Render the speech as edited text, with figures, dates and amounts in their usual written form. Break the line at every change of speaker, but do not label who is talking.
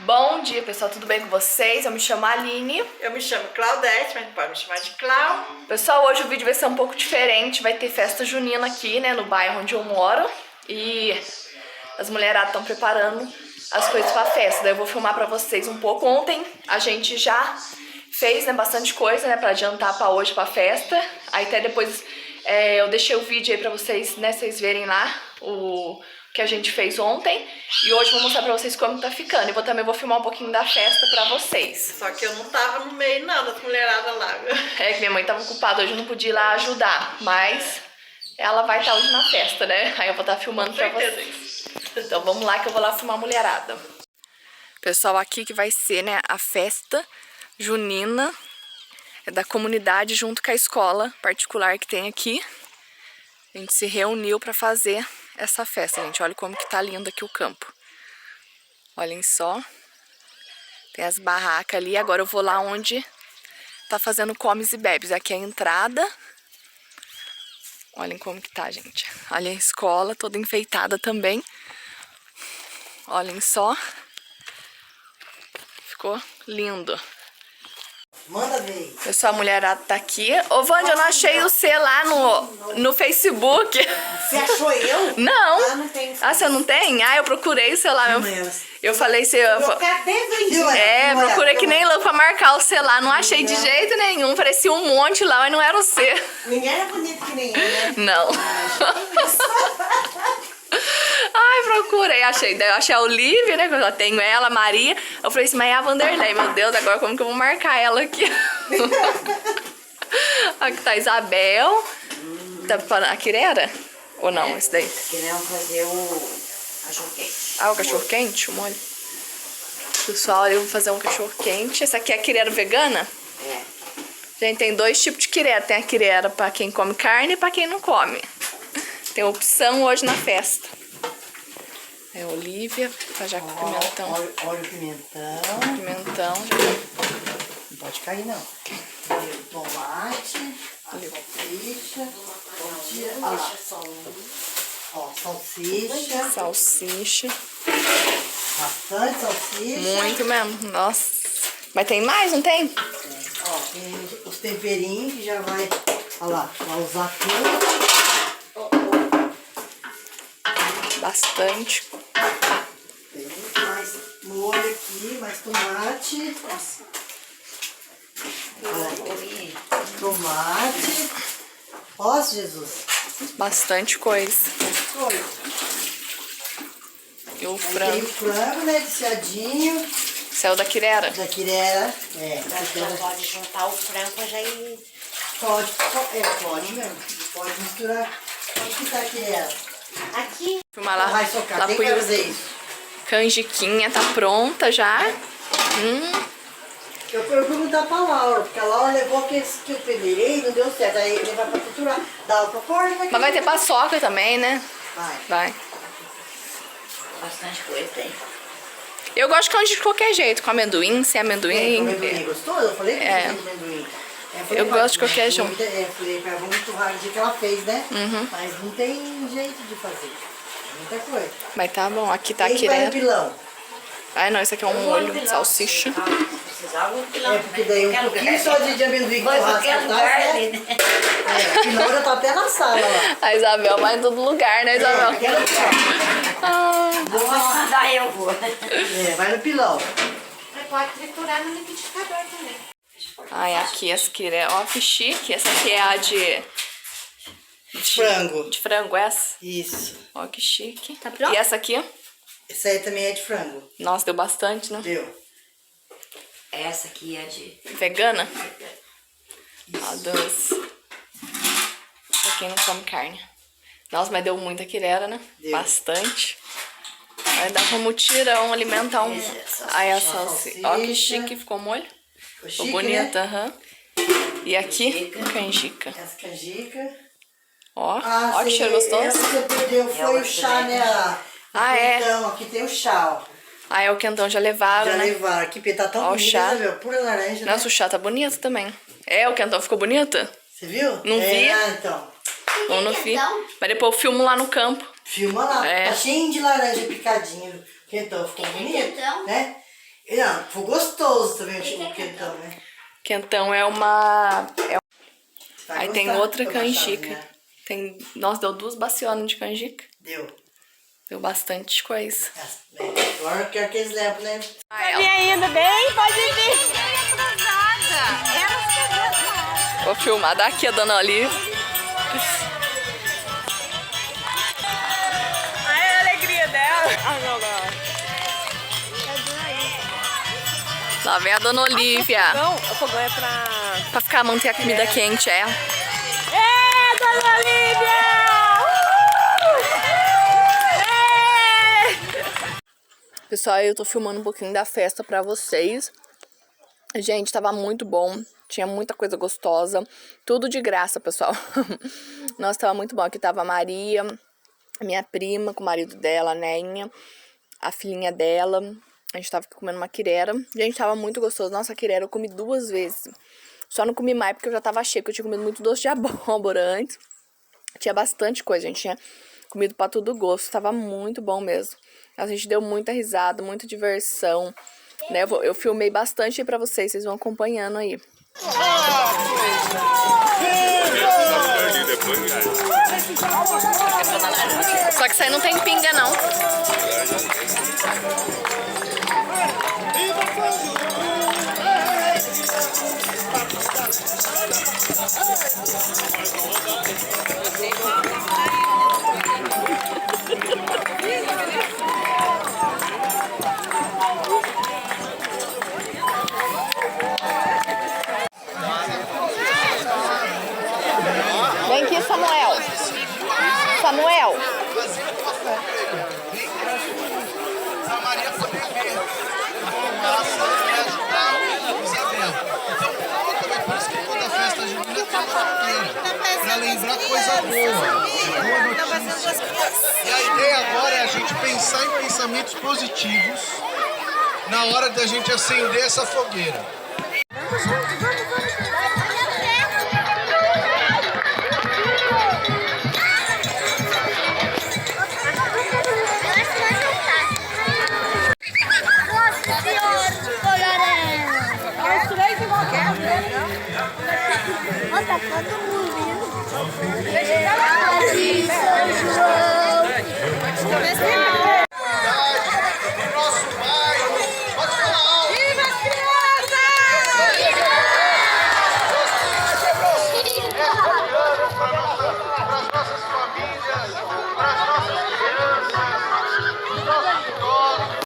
Bom dia, pessoal, tudo bem com vocês? Eu me chamo Aline.
Eu me chamo Claudete, mas pode me chamar de Clau.
Pessoal, hoje o vídeo vai ser um pouco diferente. Vai ter festa junina aqui, né, no bairro onde eu moro. E as mulheradas estão preparando as coisas pra festa. Daí eu vou filmar pra vocês um pouco. Ontem a gente já fez, né, bastante coisa, né, pra adiantar pra hoje, pra festa. Aí até depois eu deixei o vídeo aí pra vocês, né, vocês verem lá o que a gente fez ontem. E hoje eu vou mostrar pra vocês como tá ficando. E também vou filmar um pouquinho da festa pra vocês.
Só que eu não tava no meio não das mulheradas lá.
É que minha mãe tava ocupada hoje, eu não podia ir lá ajudar. Mas ela vai estar hoje na festa, né? Aí eu vou estar filmando pra vocês. Então vamos lá que eu vou lá filmar a mulherada. Pessoal, aqui que vai ser, né, a festa junina da comunidade junto com a escola particular que tem aqui. A gente se reuniu pra fazer essa festa, gente. Olha como que tá lindo aqui o campo. Olhem só. Tem as barracas ali. Agora eu vou lá onde tá fazendo comes e bebes. Aqui é a entrada. Olhem como que tá, gente. Olha a escola toda enfeitada também. Olhem só. Ficou lindo.
Manda ver.
Pessoal, a mulherada tá aqui. Ô, Wanda, eu não achei o C lá no Facebook.
Você achou eu?
Não.
Ah, não tem.
Ah, você não tem? Ah, eu procurei o C lá. Eu falei se eu... procurei que nem louco pra marcar o C lá. Não achei de jeito nenhum. Parecia um monte lá, mas não era o C.
Ninguém era bonito que nem eu, né?
Não. Ai, procurei, achei. Daí eu achei a Olivia, né? Que eu já tenho ela, a Maria. Eu falei assim, mas é a Vanderlei. Meu Deus, agora como que eu vou marcar ela aqui? Aqui tá a Isabel. Tá preparando a quirera? Ou não, esse daí?
Queremos fazer o cachorro quente.
Ah, o cachorro quente? O molho. Pessoal, eu vou fazer um cachorro quente. Essa aqui é a quirera vegana?
É.
Gente, tem dois tipos de quirera. Tem a quirera pra quem come carne e pra quem não come. Tem opção hoje na festa. É Olivia, tá já com pimentão.
Olha o pimentão.
Pimentão.
Não pode cair, não. Tomate. Salsicha. Ó, salsicha.
Salsicha.
Bastante salsicha.
Muito mesmo. Nossa. Mas tem mais, não tem?
Ó, tem os temperinhos que já vai... Olha lá, vai usar tudo.
Bastante.
Tem mais molho aqui, mais tomate. Tomate. Ó, Jesus.
Bastante coisa. E o
Aí tem
frango.
o frango, né, desfiadinho.
Céu da quirera.
Da quirera. É,
Pode juntar o frango já e...
pode mesmo. Pode misturar. Onde que tá a quirera?
Aqui.
Filmar lá.
Vai socar,
Lá
tem
pro
que fazer isso.
Canjiquinha tá pronta já.
Eu fui perguntar pra Laura, porque a Laura levou que eu peneirei e não deu certo. Aí ele vai pra triturar. Dá pra pôr,
Mas vai ter paçoca também, né? Vai.
Bastante coisa tem.
Eu gosto de canjica de qualquer jeito, com amendoim, sem amendoim.
Amendoim gostoso? Eu falei que
É.
tem amendoim.
Eu gosto de qualquer jeito.
Eu falei pra ela, vamos empurrar o dia que ela fez, né? Mas não tem jeito de fazer. Muita coisa.
Mas tá bom, aqui tá a
Quem vai no
quirera.
pilão?
Ai, não, esse aqui é um molho, salsicha.
Precisava um pilão.
É porque daí um pouquinho só de amendoim com raspa,
qualquer
tá?
lugar
Né?
ali, né?
É, o pilão já tá até na sala lá.
A Isabel vai em todo lugar, né, Isabel?
Quero
Ah,
Vou mandar eu vou.
vai no pilão.
Você pode triturar no liquidificador também.
ai, aqui essa quirera. Ó, que chique. Essa aqui é a de
Frango.
frango, essa.
Isso.
Ó, que chique.
Tá pronto?
E essa aqui?
Essa aí também é de frango.
Nossa, deu bastante, né?
Viu?
Essa aqui é de...
Vegana? Ó, doce. Pra quem não come carne. Nossa, mas deu muita quirera, né?
Deu.
Bastante. Vai dar como mutirão alimentar um... Aí a salsicha. Ó, que
salsicha.
chique, ficou molho.
Ficou
Ficou
chique,
bonita,
né?
aham. E aqui, canjica.
Essa canjica.
Ó, ó que cheiro
Essa
gostoso.
que você perdeu foi o chá, né?
É.
Então, aqui tem o chá, ó.
Ah, é o quentão, já levaram,
Já
né?
levaram. Aqui, porque tá tão
Ó, o
bonito,
chá.
né, meu? Pura laranja, né?
Nossa, o chá tá bonito também. É, o quentão ficou bonito?
Você viu?
Não vi.
Ah, então.
Ou no fim. Mas depois eu filmo lá no campo.
Filma lá.
É.
Tá cheio de laranja picadinho. Quentão ficou bonito,
quentão?
né? Não, foi gostoso também o quentão, né?
Quentão é uma...
Vai
Aí tem
gostar
outra
da
canjica.
baixadinha.
Nossa, deu 2 bacionas de canjica.
Deu.
Deu bastante coisa.
Agora eu quero que eles levem, né?
Ainda bem? Pode vir. Vou filmar daqui a Dona Olivia.
Ai, a alegria dela. Ah, não.
Lá vem a Dona Olivia.
Não, o fogão é
Pra ficar, manter a comida quente, é.
Dona Olivia!
Pessoal, eu tô filmando um pouquinho da festa pra vocês. Gente, tava muito bom. Tinha muita coisa gostosa. Tudo de graça, pessoal. Nossa, tava muito bom. Aqui tava a Maria, minha prima, com o marido dela, a Neinha, a filhinha dela. A gente tava comendo uma quirera. Gente, tava muito gostoso. Nossa, a quirera eu comi 2 vezes. Só não comi mais porque eu já tava cheia, porque eu tinha comido muito doce de abóbora antes. Tinha bastante coisa, a gente tinha comido pra todo gosto. Tava muito bom mesmo. A gente deu muita risada, muita diversão, né? Eu filmei bastante aí pra vocês vão acompanhando aí. Só que isso aí não tem pinga, não. Vem aqui, Samuel. Samuel.
Pra Maria poder ver fumaça e ajudar o Isabel. Então, também por isso que quando a festa junina tem uma fogueira, pra lembrar coisa boa notícia. E a ideia agora é a gente pensar em pensamentos positivos na hora da gente acender essa fogueira.
Tá todo mundo vindo. São João.
O nosso bar